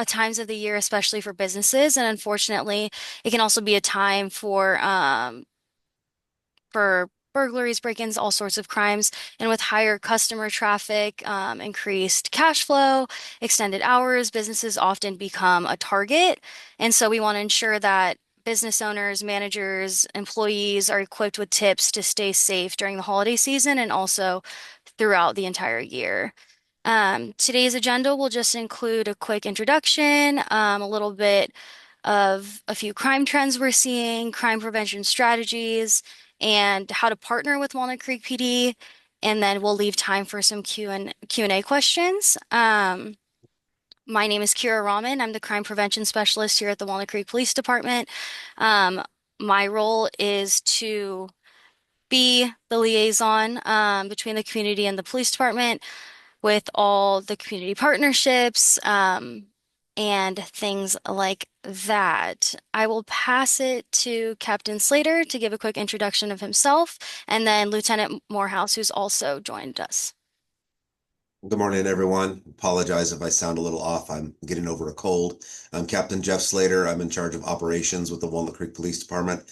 times of the year, especially for businesses, and unfortunately, it can also be a time for burglaries, break-ins, all sorts of crimes. And with higher customer traffic, increased cash flow, extended hours, businesses often become a target. And so we want to ensure that business owners, managers, employees are equipped with tips to stay safe during the holiday season and also throughout the entire year. Today's agenda will just include a quick introduction, a little bit of a few crime trends we're seeing, crime prevention strategies, and how to partner with Walnut Creek PD. And then we'll leave time for some Q&A questions. My name is Kira Rahman. I'm the crime prevention specialist here at the Walnut Creek Police Department. Um, my role is to be the liaison between the community and the police department with all the community partnerships and things like that. I will pass it to Captain Slater to give a quick introduction of himself, and then Lieutenant Morehouse, who's also joined us. Good morning, everyone. Apologize if I sound a little off. I'm getting over a cold. I'm Captain Jeff Slater. I'm in charge of operations with the Walnut Creek Police Department.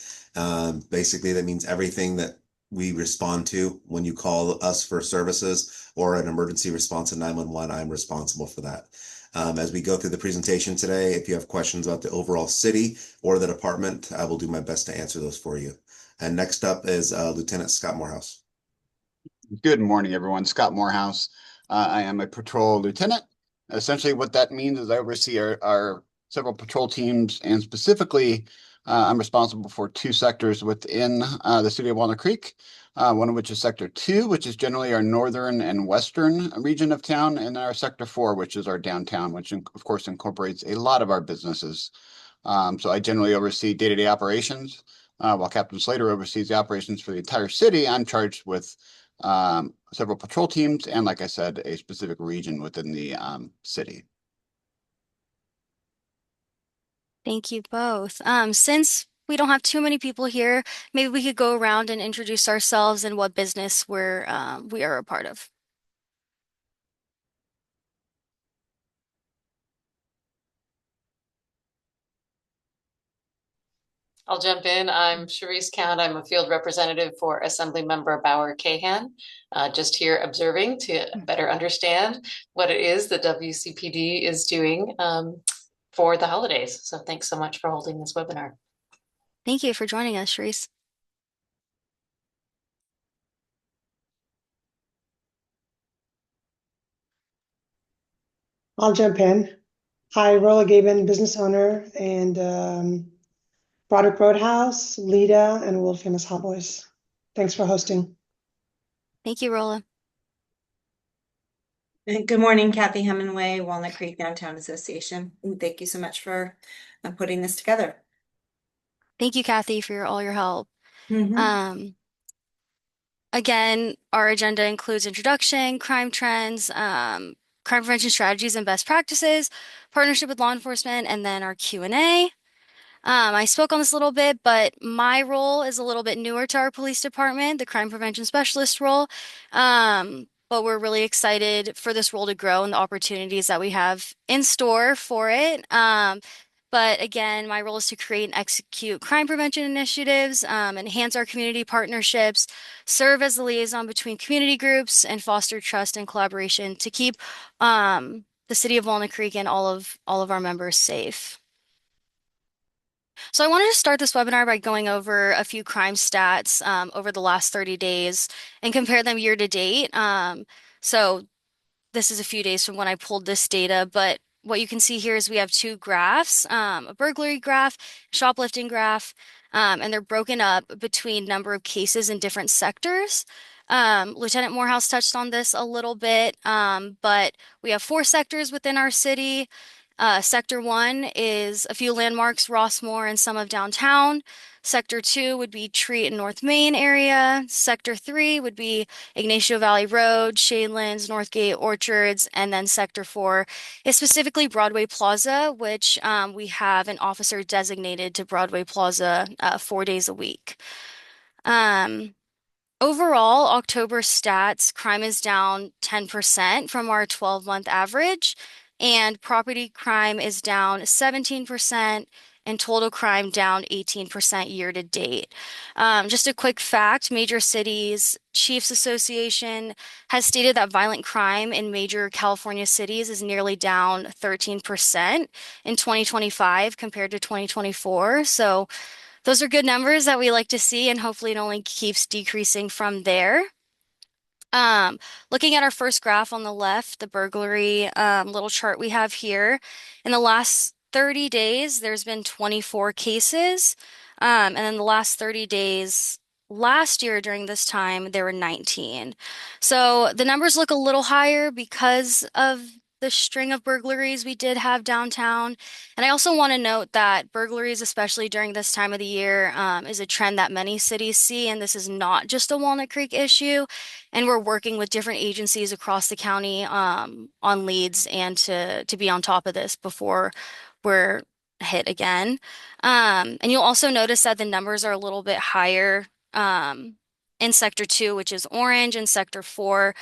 Basically, that means everything that we respond to when you call us for services or an emergency response at 911, I'm responsible for that. As we go through the presentation today, if you have questions about the overall city or the department, I will do my best to answer those for you. And next up is Lieutenant Scott Morehouse. Good morning, everyone. Scott Morehouse. I am a patrol lieutenant. Essentially, what that means is I oversee our several patrol teams, and specifically, I'm responsible for two sectors within the city of Walnut Creek, one of which is Sector 2, which is generally our northern and western region of town, and our Sector 4, which is our downtown, which of course incorporates a lot of our businesses. So I generally oversee day-to-day operations, while Captain Slater oversees the operations for the entire city. I'm charged with several patrol teams, and like I said, a specific region within the city. Thank you both. Since we don't have too many people here, maybe we could go around and introduce ourselves and what business we are a part of. I'll jump in. I'm Cherise Count. I'm a field representative for Assemblymember Bauer Cahan. Just here observing to better understand what it is the WCPD is doing for the holidays. So thanks so much for holding this webinar. Thank you for joining us, Sharice. I'll jump in. Hi, Rolla Gaben, business owner, and Broderick Roadhouse, Lita, and World Famous Hot Boys. Thanks for hosting. Thank you, Rolla. Good morning, Kathy Hemingway, Walnut Creek Downtown Association. And thank you so much for putting this together. Thank you, Kathy, for all your help. Again, our agenda includes introduction, crime trends, crime prevention strategies and best practices, partnership with law enforcement, and then our Q&A. I spoke on this a little bit, but my role is a little bit newer to our police department, the crime prevention specialist role. But we're really excited for this role to grow and the opportunities that we have in store for it. But again, my role is to create and execute crime prevention initiatives, enhance our community partnerships, serve as the liaison between community groups, and foster trust and collaboration to keep the city of Walnut Creek and all of our members safe. So I wanted to start this webinar by going over a few crime stats over the last 30 days and compare them year to date. So this is a few days from when I pulled this data, but what you can see here is we have two graphs, a burglary graph, shoplifting graph, and they're broken up between number of cases in different sectors. Lieutenant Morehouse touched on this a little bit, but we have 4 sectors within our city. Sector 1 is a few landmarks, Rossmore and some of downtown. Sector 2 would be Treat and North Main area. Sector 3 would be Ignacio Valley Road, Shadelands, Northgate, Orchards, and then Sector 4 is specifically Broadway Plaza, which we have an officer designated to Broadway Plaza 4 days a week. Overall, October stats, crime is down 10% from our 12-month average. and property crime is down 17%, and total crime down 18% year to date. Just a quick fact, Major Cities Chiefs Association has stated that violent crime in major California cities is nearly down 13% in 2025 compared to 2024. So those are good numbers that we like to see, and hopefully it only keeps decreasing from there. Um, Looking at our first graph on the left, the burglary little chart we have here, in the last 30 days, there's been 24 cases. And then the last 30 days last year during this time, there were 19. So the numbers look a little higher because of the string of burglaries we did have downtown. And I also want to note that burglaries, especially during this time of the year, is a trend that many cities see, and this is not just a Walnut Creek issue. And we're working with different agencies across the county on leads and to be on top of this before we're hit again. And you'll also notice that the numbers are a little bit higher in Sector 2, which is orange, and Sector 4,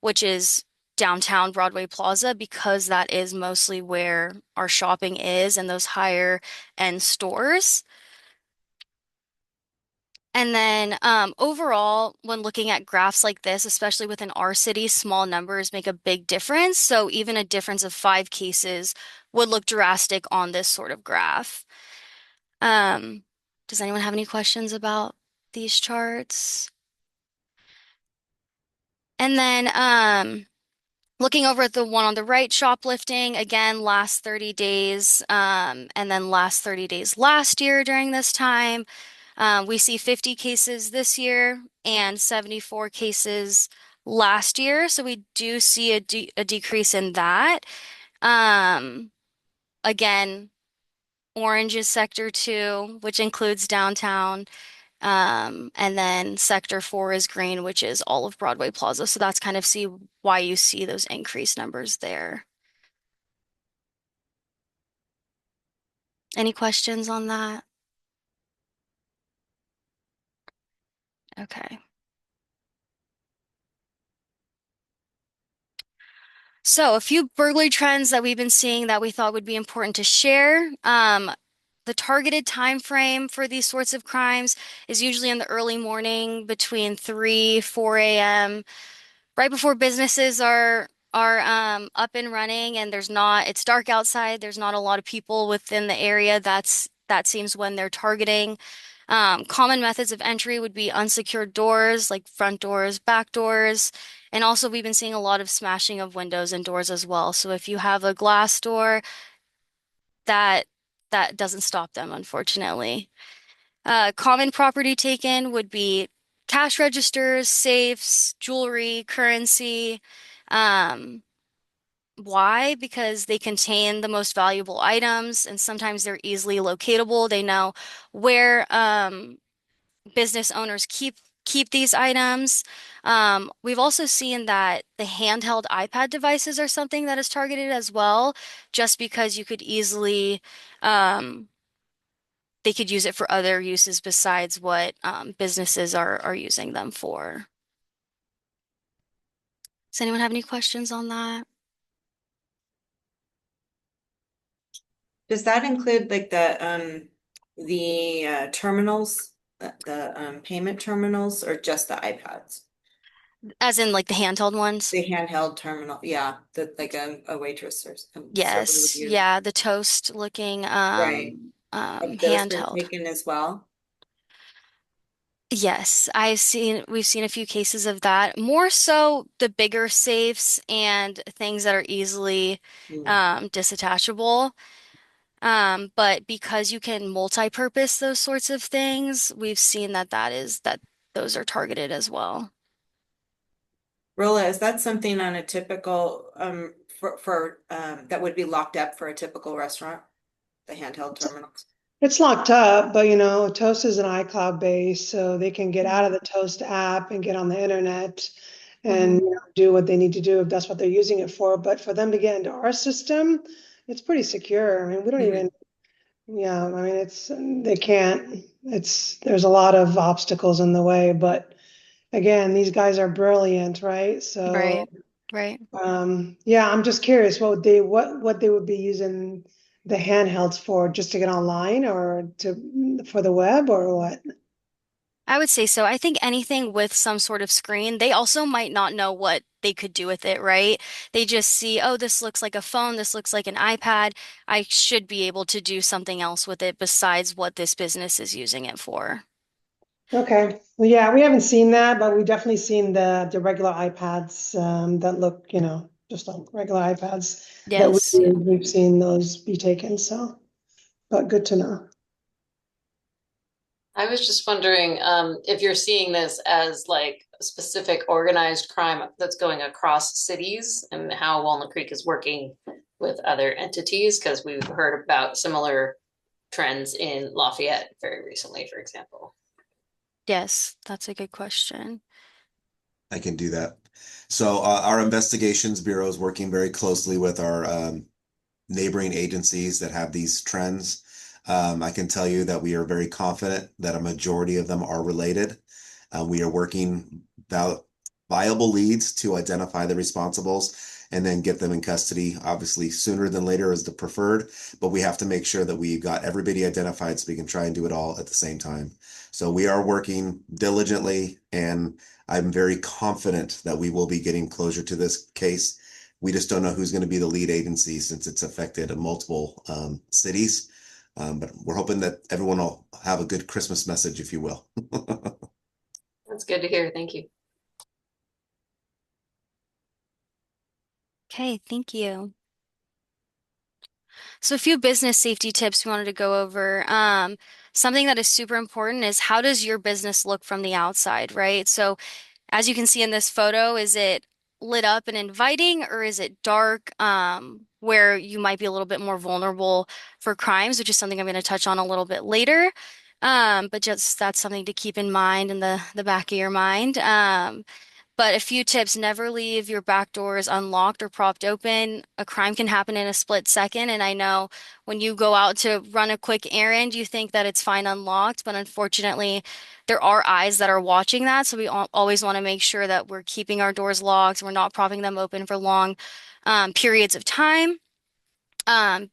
which is downtown Broadway Plaza, because that is mostly where our shopping is and those higher end stores. And then overall, when looking at graphs like this, especially within our city, small numbers make a big difference. So even a difference of 5 cases would look drastic on this sort of graph. Um, does anyone have any questions about these charts? And then looking over at the one on the right, shoplifting, again, last 30 days, and then last 30 days last year during this time. We see 50 cases this year and 74 cases last year. So we do see a decrease in that. Um, Again, orange is Sector 2, which includes downtown. And then Sector 4 is green, which is all of Broadway Plaza. So that's kind of see why you see those increased numbers there. Any questions on that? Okay. So a few burglary trends that we've been seeing that we thought would be important to share. The targeted time frame for these sorts of crimes is usually in the early morning between 3, 4 a.m., right before businesses are up and running, and it's dark outside, there's not a lot of people within the area. That seems when they're targeting. Common methods of entry would be unsecured doors, like front doors, back doors, and also we've been seeing a lot of smashing of windows and doors as well. So if you have a glass door, that that doesn't stop them, unfortunately. Common property taken would be cash registers, safes, jewelry, currency. Um, why? Because they contain the most valuable items, and sometimes they're easily locatable. They know where business owners keep these items. We've also seen that the handheld iPad devices are something that is targeted as well, just because you could easily they could use it for other uses besides what businesses are using them for. Does anyone have any questions on that? Does that include like the terminals, the payment terminals, or just the iPads? As in like the handheld ones? The handheld terminal, yeah, that like a waitress or server would Yes, use. yeah, the toast looking Right. Have those been handheld. taken as well? Yes, we've seen a few cases of that. More so the bigger safes and things that are easily Hmm. disattachable. But because you can multi-purpose those sorts of things, we've seen that those are targeted as well. Rolla, is that something on a typical for that would be locked up for a typical restaurant? The handheld terminals? It's locked up, but Toast is an iCloud base, so they can get out of the Toast app and get on the internet and Mhm. do what they need to do if that's what they're using it for. But for them to get into our system, it's pretty secure. I mean, we don't Mhm. even, yeah, I mean, they can't, there's a lot of obstacles in the way, but again, these guys are brilliant, right? So Right. Right. Yeah, I'm just curious what they would be using the handhelds for, just to get online or for the web or what? I would say so. I think anything with some sort of screen, they also might not know what they could do with it, right? They just see, oh, this looks like a phone, this looks like an iPad. I should be able to do something else with it besides what this business is using it for. Okay. Well, yeah, we haven't seen that, but we've definitely seen the regular iPads that look, just like regular iPads that Yes, yeah. we've seen those be taken. So, but good to know. I was just wondering if you're seeing this as like a specific organized crime that's going across cities and how Walnut Creek is working with other entities, because we've heard about similar trends in Lafayette very recently, for example. Yes, that's a good question. I can do that. So our investigations bureau is working very closely with our neighboring agencies that have these trends. I can tell you that we are very confident that a majority of them are related. We are working about viable leads to identify the responsibles and then get them in custody. Obviously, sooner than later is the preferred, but we have to make sure that we got everybody identified so we can try and do it all at the same time. So we are working diligently, and I'm very confident that we will be getting closure to this case. We just don't know who's going to be the lead agency since it's affected multiple cities. But we're hoping that everyone will have a good Christmas message, if you will. That's good to hear. Thank you. Okay, thank you. So a few business safety tips we wanted to go over. Something that is super important is, how does your business look from the outside, right? So as you can see in this photo, is it lit up and inviting, or is it dark, where you might be a little bit more vulnerable for crimes, which is something I'm going to touch on a little bit later. But just that's something to keep in mind in the back of your mind. But a few tips: never leave your back doors unlocked or propped open. A crime can happen in a split second. And I know when you go out to run a quick errand, you think that it's fine unlocked, but unfortunately, there are eyes that are watching that. So we always want to make sure that we're keeping our doors locked. We're not propping them open for long periods of time.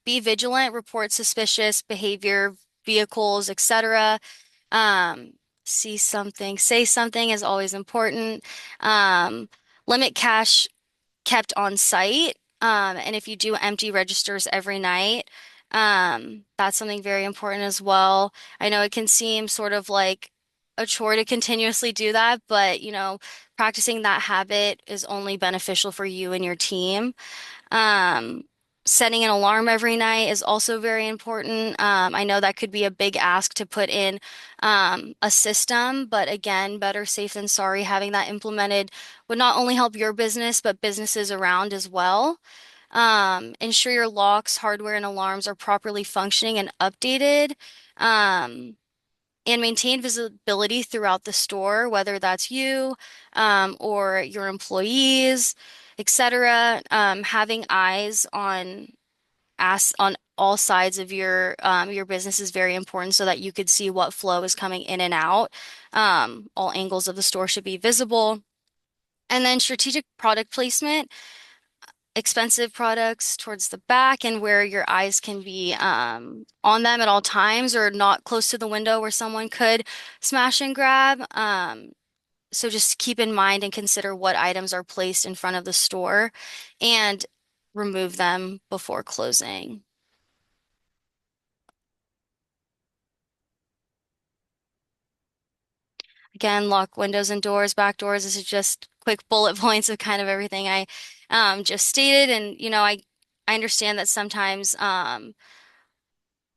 Be vigilant, report suspicious behavior, vehicles, etc. Um, See something, say something is always important. Um, Limit cash kept on site. And if you do empty registers every night, that's something very important as well. I know it can seem sort of like a chore to continuously do that, but practicing that habit is only beneficial for you and your team. Um, Setting an alarm every night is also very important. I know that could be a big ask to put in a system, but again, better safe than sorry. Having that implemented would not only help your business, but businesses around as well. Ensure your locks, hardware, and alarms are properly functioning and updated. Um, and maintain visibility throughout the store, whether that's you or your employees, etc. Having eyes on all sides of your business is very important, so that you could see what flow is coming in and out. All angles of the store should be visible. And then strategic product placement: expensive products towards the back and where your eyes can be on them at all times, or not close to the window where someone could smash and grab. So just keep in mind and consider what items are placed in front of the store, and remove them before closing. Again, lock windows and doors, back doors. This is just quick bullet points of kind of everything I just stated. And I understand that sometimes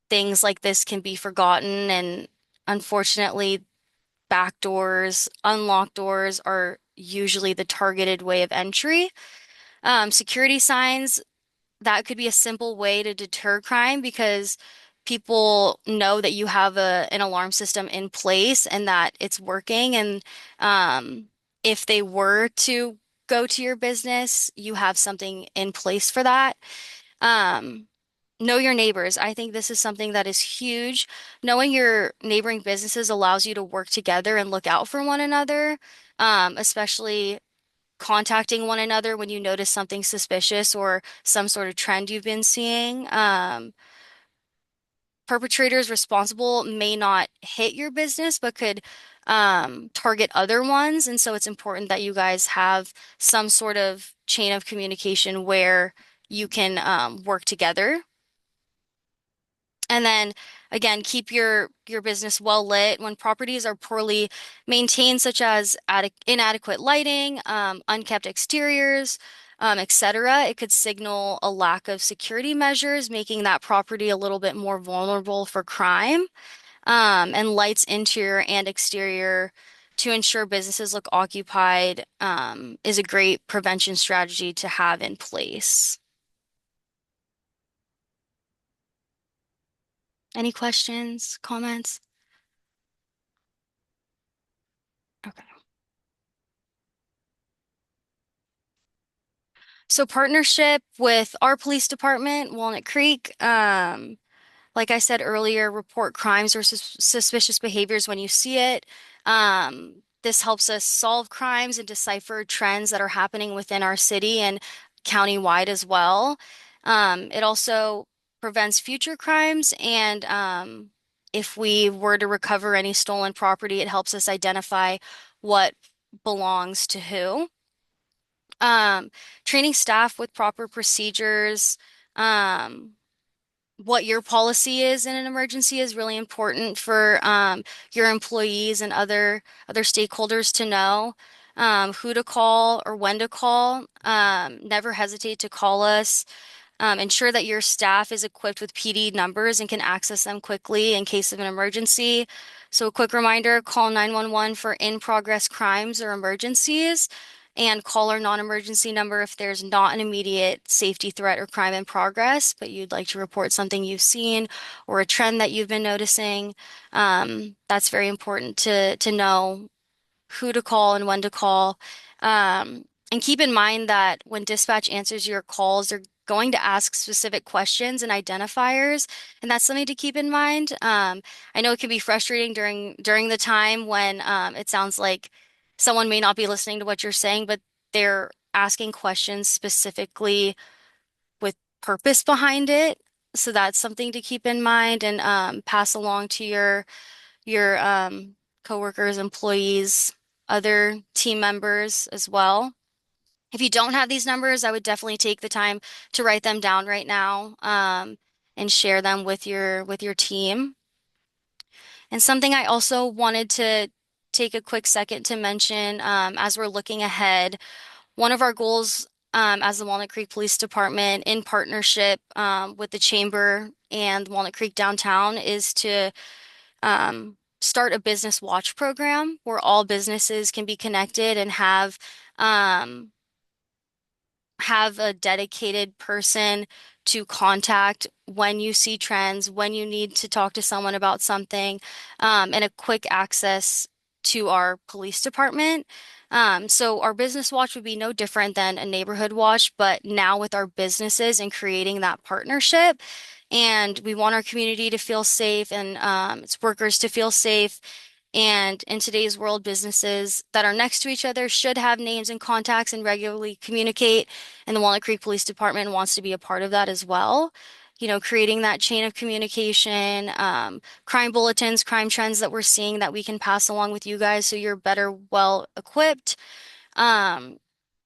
things like this can be forgotten, and unfortunately, back doors, unlocked doors are usually the targeted way of entry. Security signs, that could be a simple way to deter crime, because people know that you have an alarm system in place and that it's working. And if they were to go to your business, you have something in place for that. Um, know your neighbors. I think this is something that is huge. Knowing your neighboring businesses allows you to work together and look out for one another, especially contacting one another when you notice something suspicious or some sort of trend you've been seeing. Perpetrators responsible may not hit your business, but could target other ones. And so it's important that you guys have some sort of chain of communication where you can work together. And then again, keep your business well lit. When properties are poorly maintained, such as inadequate lighting, unkept exteriors, etc., it could signal a lack of security measures, making that property a little bit more vulnerable for crime. And lights interior and exterior to ensure businesses look occupied, is a great prevention strategy to have in place. Any questions, comments? Okay. So partnership with our police department, Walnut Creek, like I said earlier, report crimes or suspicious behaviors when you see it. This helps us solve crimes and decipher trends that are happening within our city and countywide as well. It also prevents future crimes, and if we were to recover any stolen property, it helps us identify what belongs to who. Um, Training staff with proper procedures, what your policy is in an emergency is really important for your employees and other stakeholders to know who to call or when to call. Never hesitate to call us. Ensure that your staff is equipped with PD numbers and can access them quickly in case of an emergency. So a quick reminder, call 911 for in-progress crimes or emergencies, and call our non-emergency number if there's not an immediate safety threat or crime in progress, but you'd like to report something you've seen or a trend that you've been noticing. That's very important to know who to call and when to call. And keep in mind that when dispatch answers your calls, they're going to ask specific questions and identifiers, and that's something to keep in mind. I know it can be frustrating during the time when it sounds like someone may not be listening to what you're saying, but they're asking questions specifically with purpose behind it. So that's something to keep in mind and pass along to your coworkers, employees, other team members as well. If you don't have these numbers, I would definitely take the time to write them down right now, and share them with your team. And something I also wanted to take a quick second to mention, as we're looking ahead, one of our goals, as the Walnut Creek Police Department, in partnership with the Chamber and Walnut Creek Downtown, is to start a business watch program where all businesses can be connected and um, have a dedicated person to contact when you see trends, when you need to talk to someone about something, and a quick access to our police department. So our business watch would be no different than a neighborhood watch, but now with our businesses and creating that partnership. And we want our community to feel safe and its workers to feel safe. And in today's world, businesses that are next to each other should have names and contacts and regularly communicate. And the Walnut Creek Police Department wants to be a part of that as well. You know, creating that chain of communication, crime bulletins, crime trends that we're seeing that we can pass along with you guys so you're better well equipped. Um,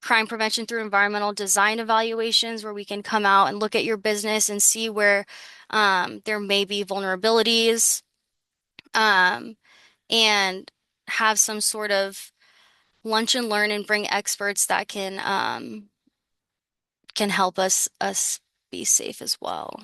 Crime prevention through environmental design evaluations, where we can come out and look at your business and see where there may be vulnerabilities. Um, and have some sort of lunch and learn and bring experts that can help us be safe as well.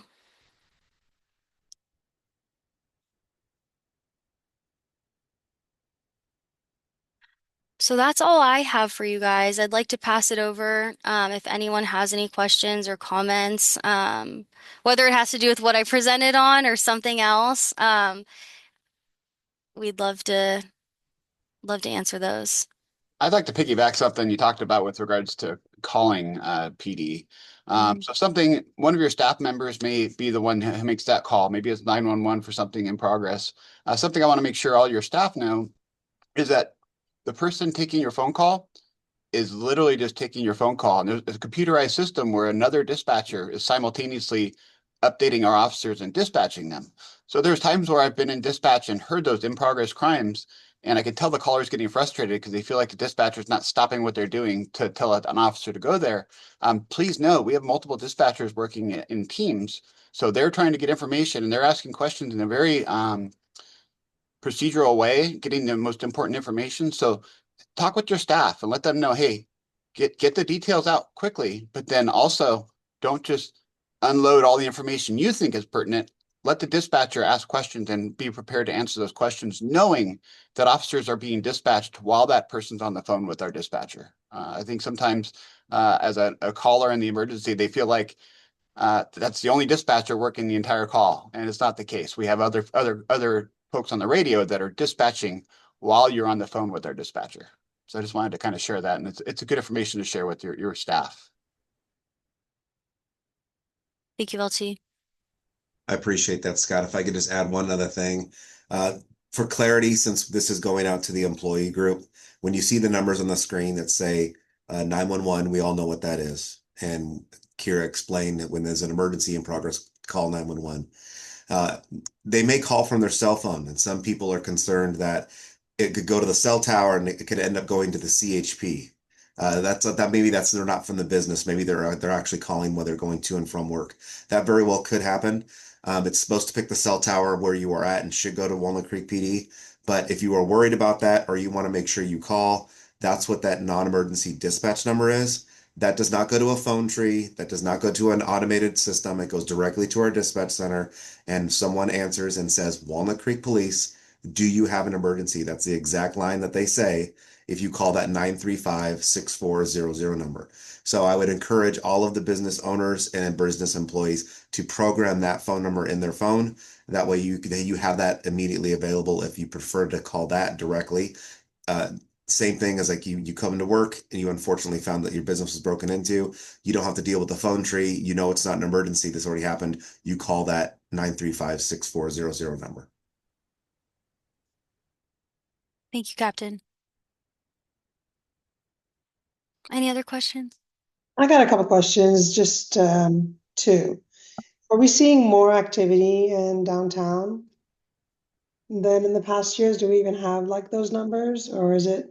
So that's all I have for you guys. I'd like to pass it over if anyone has any questions or comments, whether it has to do with what I presented on or something else. We'd love to answer those. I'd like to piggyback something you talked about with regards to calling PD. So something, one of your staff members may be the one who makes that call. Maybe it's 911 for something in progress. Something I want to make sure all your staff know is that the person taking your phone call is literally just taking your phone call. And there's a computerized system where another dispatcher is simultaneously updating our officers and dispatching them. So there's times where I've been in dispatch and heard those in progress crimes, and I could tell the caller's getting frustrated because they feel like the dispatcher's not stopping what they're doing to tell an officer to go there. Please know we have multiple dispatchers working in teams. So they're trying to get information and they're asking questions in a very procedural way, getting the most important information. So talk with your staff and let them know, hey, get the details out quickly, but then also don't just unload all the information you think is pertinent. Let the dispatcher ask questions and be prepared to answer those questions, knowing that officers are being dispatched while that person's on the phone with our dispatcher. I think sometimes as a caller in the emergency, they feel like that's the only dispatcher working the entire call, and it's not the case. We have other folks on the radio that are dispatching while you're on the phone with our dispatcher. So I just wanted to kind of share that, and it's a good information to share with your staff. Thank you, LT. I appreciate that, Scott. If I could just add one other thing. For clarity, since this is going out to the employee group, when you see the numbers on the screen that say 911, we all know what that is. And Kira explained that when there's an emergency in progress, call 911. They may call from their cell phone, and some people are concerned that it could go to the cell tower and it could end up going to the CHP. Maybe they're not from the business. Maybe they're actually calling while they're going to and from work. That very well could happen. It's supposed to pick the cell tower where you are at and should go to Walnut Creek PD. But if you are worried about that or you want to make sure you call, that's what that non-emergency dispatch number is. That does not go to a phone tree. That does not go to an automated system. It goes directly to our dispatch center, and someone answers and says, Walnut Creek Police, do you have an emergency? That's the exact line that they say if you call that 935-6400 number. So I would encourage all of the business owners and business employees to program that phone number in their phone. That way you have that immediately available if you prefer to call that directly. Same thing as like you come into work and you unfortunately found that your business was broken into. You don't have to deal with the phone tree. You know it's not an emergency. This already happened. You call that 935-6400 number. Thank you, Captain. Any other questions? I got a couple questions, just two. Are we seeing more activity in downtown than in the past years? Do we even have like those numbers, or is it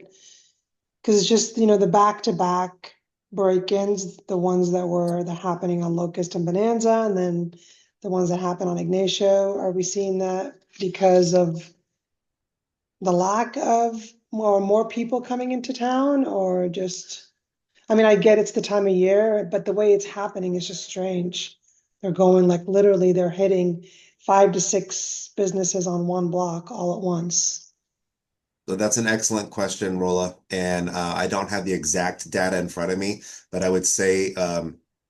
because it's just, the back-to-back break-ins, the ones that happening on Locust and Bonanza, and then the ones that happen on Ignacio? Are we seeing that because of the lack of more people coming into town, or just, I mean, I get it's the time of year, but the way it's happening is just strange. They're going like literally they're hitting 5 to 6 businesses on one block all at once. So that's an excellent question, Rolla. And I don't have the exact data in front of me, but I would say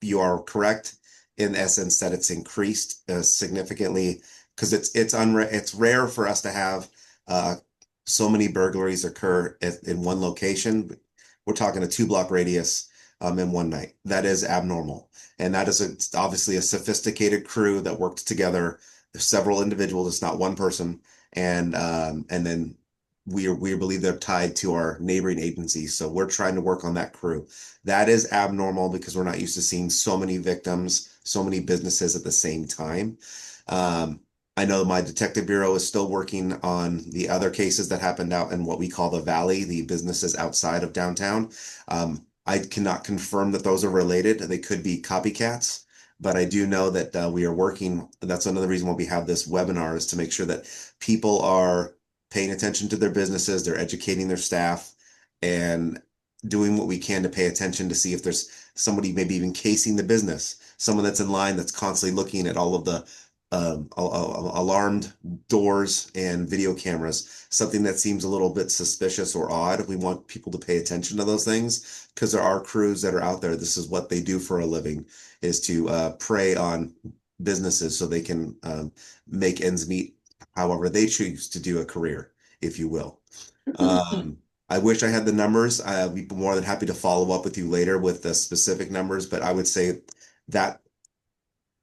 you are correct in essence that it's increased significantly because it's rare for us to have so many burglaries occur in one location. We're talking a 2 block radius in one night. That is abnormal. And that is obviously a sophisticated crew that worked together. There's several individuals, it's not one person. And then we believe they're tied to our neighboring agencies. So we're trying to work on that crew. That is abnormal because we're not used to seeing so many victims, so many businesses at the same time. I know my detective bureau is still working on the other cases that happened out in what we call the valley, the businesses outside of downtown. I cannot confirm that those are related. They could be copycats, but I do know that we are working. That's another reason why we have this webinar, is to make sure that people are paying attention to their businesses, they're educating their staff, and doing what we can to pay attention to see if there's somebody maybe even casing the business, someone that's in line that's constantly looking at all of the alarmed doors and video cameras, something that seems a little bit suspicious or odd. We want people to pay attention to those things because there are crews that are out there. This is what they do for a living, is to prey on businesses so they can make ends meet however they choose to do a career, if you will. I wish I had the numbers. I'd be more than happy to follow up with you later with the specific numbers, but I would say that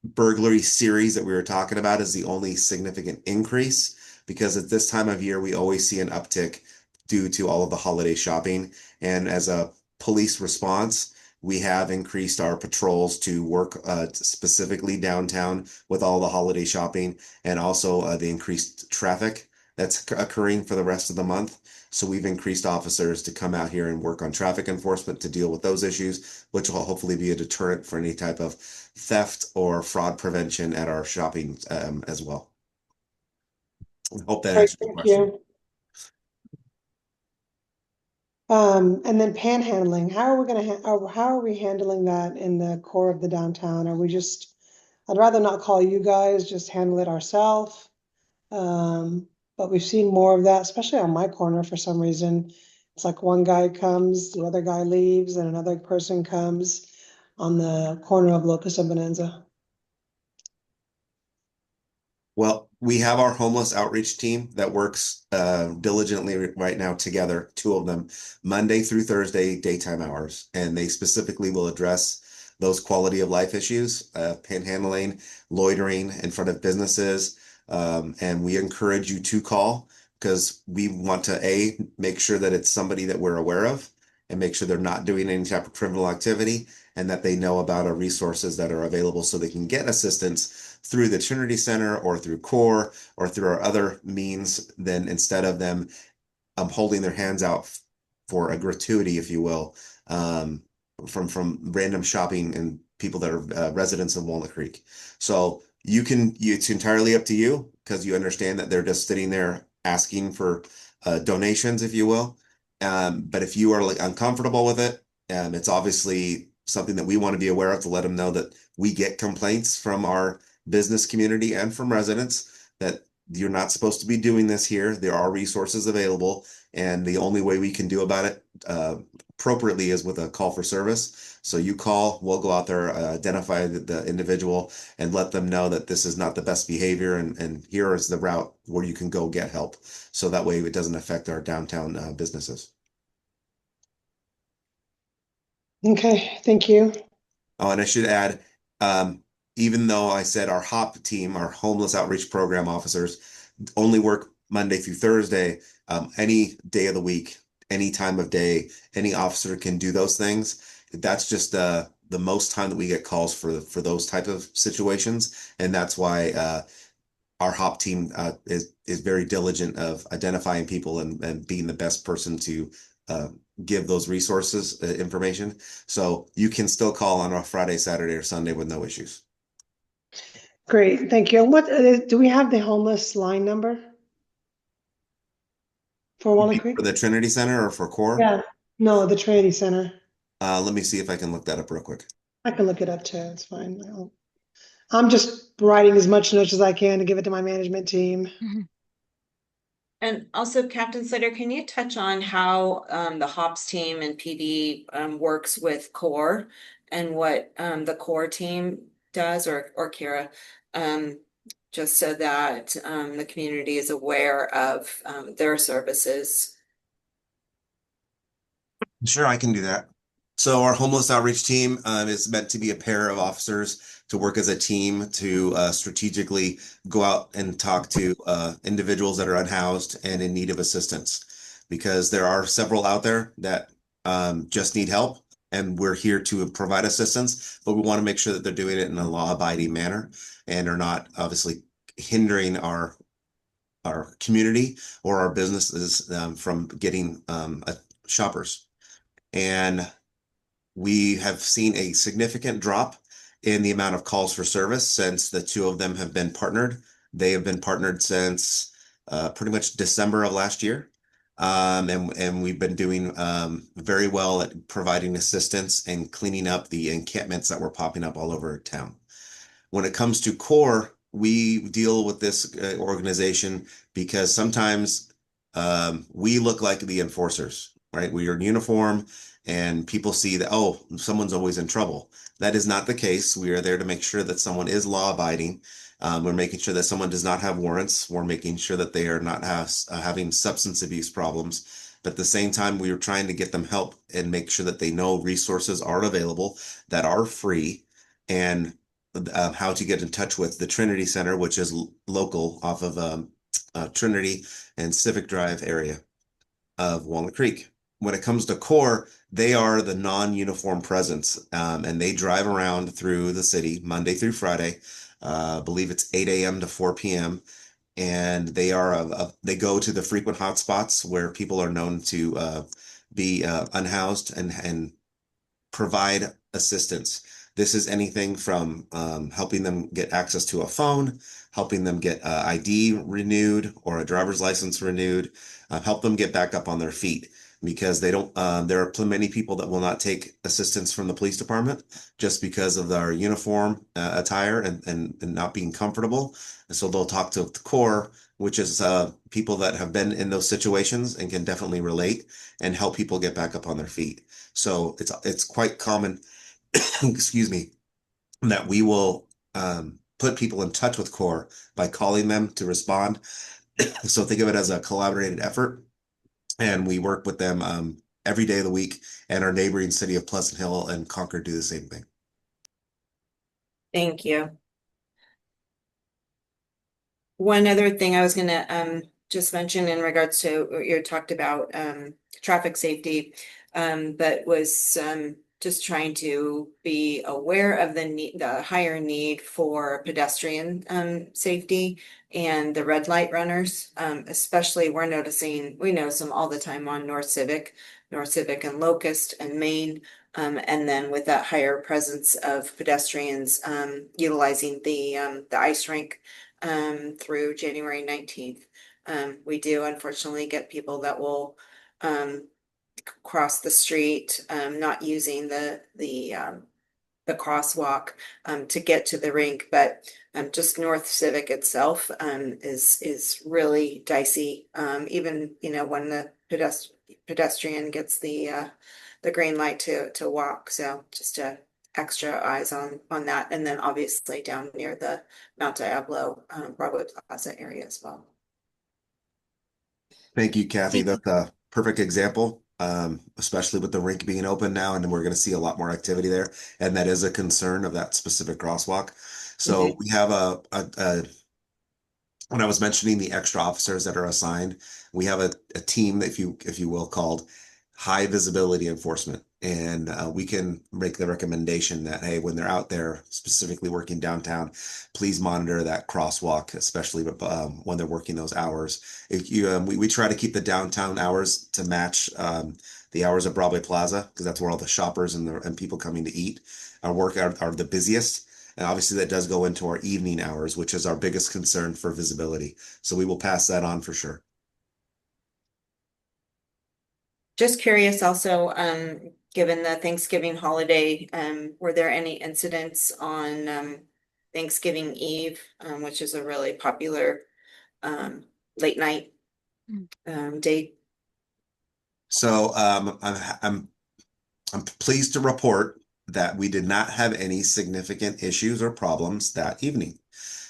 burglary series that we were talking about is the only significant increase, because at this time of year, we always see an uptick due to all of the holiday shopping. And as a police response, we have increased our patrols to work specifically downtown with all the holiday shopping and also the increased traffic that's occurring for the rest of the month. So we've increased officers to come out here and work on traffic enforcement to deal with those issues, which will hopefully be a deterrent for any type of theft or fraud prevention at our shopping as well. I hope that Great, answers your thank question. you. And then panhandling, how are we gonna, how are we handling that in the core of the downtown? Are we just, I'd rather not call you guys, just handle it ourselves. But we've seen more of that, especially on my corner for some reason. It's like one guy comes, the other guy leaves, and another person comes on the corner of Locust and Bonanza. Well, we have our homeless outreach team that works diligently right now together, two of them, Monday through Thursday, daytime hours. And they specifically will address those quality of life issues, panhandling, loitering in front of businesses. And we encourage you to call because we want to, A, make sure that it's somebody that we're aware of and make sure they're not doing any type of criminal activity and that they know about our resources that are available so they can get assistance through the Trinity Center or through CORE or through our other means, then instead of them holding their hands out for a gratuity, if you will, from random shopping and people that are residents of Walnut Creek. So it's entirely up to you because you understand that they're just sitting there asking for donations, if you will. But if you are like uncomfortable with it, it's obviously something that we want to be aware of to let them know that we get complaints from our business community and from residents that you're not supposed to be doing this here. There are resources available, and the only way we can do about it appropriately is with a call for service. So you call, we'll go out there, identify the individual, and let them know that this is not the best behavior, and here is the route where you can go get help. So that way it doesn't affect our downtown businesses. Okay, thank you. Oh, and I should add, even though I said our HOP team, our homeless outreach program officers, only work Monday through Thursday, any day of the week, any time of day, any officer can do those things. That's just the most time that we get calls for those type of situations, and that's why our HOP team is very diligent of identifying people and being the best person to give those resources information. So you can still call on a Friday, Saturday, or Sunday with no issues. Great, thank you. And what do we have the homeless line number for Walnut Creek? For the Trinity Center or for CORE? Yeah, no, the Trinity Center. Let me see if I can look that up real quick. I can look it up too. It's fine. I'm just writing as much notes as I can to give it to my management team. And also, Captain Slater, can you touch on how the HOPS team and PD works with CORE and what the CORE team does, or Kira, just so that the community is aware of their services? Sure, I can do that. So our homeless outreach team is meant to be a pair of officers to work as a team to strategically go out and talk to individuals that are unhoused and in need of assistance, because there are several out there that just need help, and we're here to provide assistance, but we want to make sure that they're doing it in a law-abiding manner and are not obviously hindering our community or our businesses from getting shoppers. And we have seen a significant drop in the amount of calls for service since the two of them have been partnered. They have been partnered since pretty much December of last year. And we've been doing very well at providing assistance and cleaning up the encampments that were popping up all over town. When it comes to CORE, we deal with this organization because sometimes we look like the enforcers, right? We are in uniform and people see that, oh, someone's always in trouble. That is not the case. We are there to make sure that someone is law abiding. We're making sure that someone does not have warrants. We're making sure that they are not having substance abuse problems. But at the same time, we are trying to get them help and make sure that they know resources are available that are free, and how to get in touch with the Trinity Center, which is local off of Trinity and Civic Drive area of Walnut Creek. when it comes to core, they are the non-uniform presence, and they drive around through the city Monday through Friday. I believe it's 8 a.m. to 4 p.m. And they go to the frequent hotspots where people are known to be unhoused and provide assistance. This is anything from helping them get access to a phone, helping them get ID renewed or a driver's license renewed, help them get back up on their feet because they don't. There are many people that will not take assistance from the police department just because of their uniform attire and not being comfortable. And so they'll talk to the core, which is people that have been in those situations and can definitely relate and help people get back up on their feet. So it's quite common, excuse me, that we will put people in touch with CORE by calling them to respond. So think of it as a collaborated effort, and we work with them every day of the week. And our neighboring city of Pleasant Hill and Concord do the same thing. Thank you. One other thing I was gonna just mention in regards to what you talked about traffic safety, but was just trying to be aware of the higher need for pedestrian safety and the red light runners. Especially we notice them all the time on North Civic and Locust and Main. And then with that higher presence of pedestrians utilizing the ice rink through January 19th. We do unfortunately get people that will cross the street, not using the crosswalk to get to the rink, but just North Civic itself is really dicey. Even when the pedestrian gets the green light to walk. So just extra eyes on that, and then obviously down near the Mount Diablo Broadway Plaza area as well. Thank you, Kathy. That's a perfect example, especially with the rink being open now, and we're going to see a lot more activity there. And that is a concern of that specific crosswalk. So we have when I was mentioning the extra officers that are assigned, we have a team, if you will, called high visibility enforcement. And we can make the recommendation that, hey, when they're out there specifically working downtown, please monitor that crosswalk, especially when they're working those hours. We try to keep the downtown hours to match the hours of Broadway Plaza because that's where all the shoppers and people coming to eat are the busiest. And obviously that does go into our evening hours, which is our biggest concern for visibility. So we will pass that on for sure. Just curious also, given the Thanksgiving holiday, were there any incidents on Thanksgiving Eve, which is a really popular late night date? So I'm pleased to report that we did not have any significant issues or problems that evening.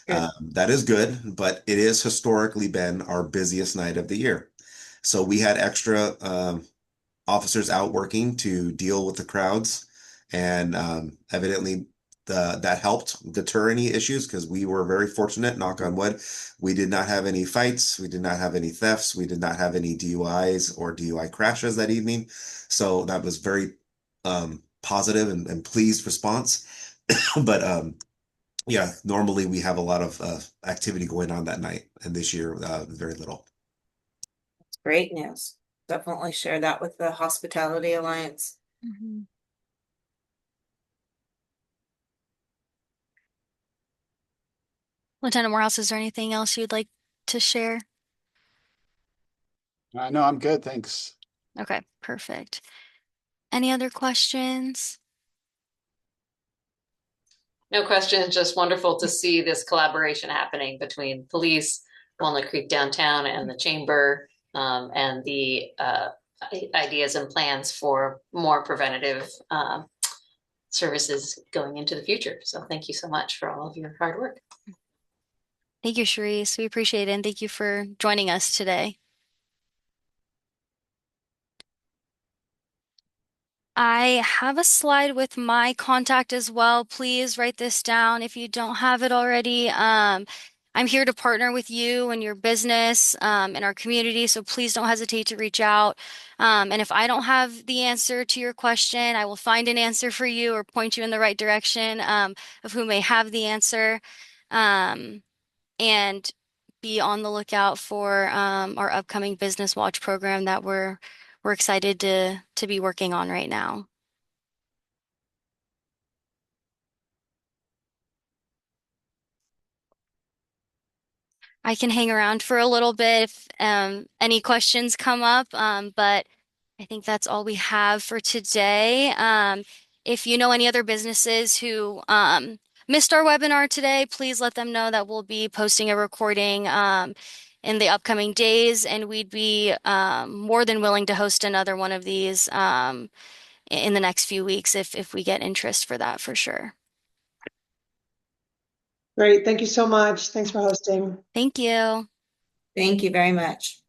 That is good, but it has historically been our busiest night of the year. So we had extra officers out working to deal with the crowds, and evidently that helped deter any issues because we were very fortunate, knock on wood. We did not have any fights, we did not have any thefts, we did not have any DUIs or DUI crashes that evening. So that was very positive and pleased response. But yeah, normally we have a lot of activity going on that night, and this year very little. Great news. Definitely share that with the Hospitality Alliance. Lieutenant Morehouse, is there anything else you'd like to share? No, I'm good. Thanks. Okay, perfect. Any other questions? No questions, just wonderful to see this collaboration happening between police, Walnut Creek downtown, and the chamber, and the ideas and plans for more preventative services going into the future. So thank you so much for all of your hard work. Thank you, Charisse. We appreciate it, and thank you for joining us today. I have a slide with my contact as well. Please write this down if you don't have it already. I'm here to partner with you and your business and our community, so please don't hesitate to reach out. And if I don't have the answer to your question, I will find an answer for you or point you in the right direction of who may have the answer. Um, and be on the lookout for our upcoming Business Watch program that we're excited to be working on right now. I can hang around for a little bit if any questions come up, but I think that's all we have for today. If you know any other businesses who missed our webinar today, please let them know that we'll be posting a recording in the upcoming days, and we'd be more than willing to host another one of these in the next few weeks if we get interest for that for sure. Great, thank you so much. Thanks for hosting. Thank you. Thank you very much.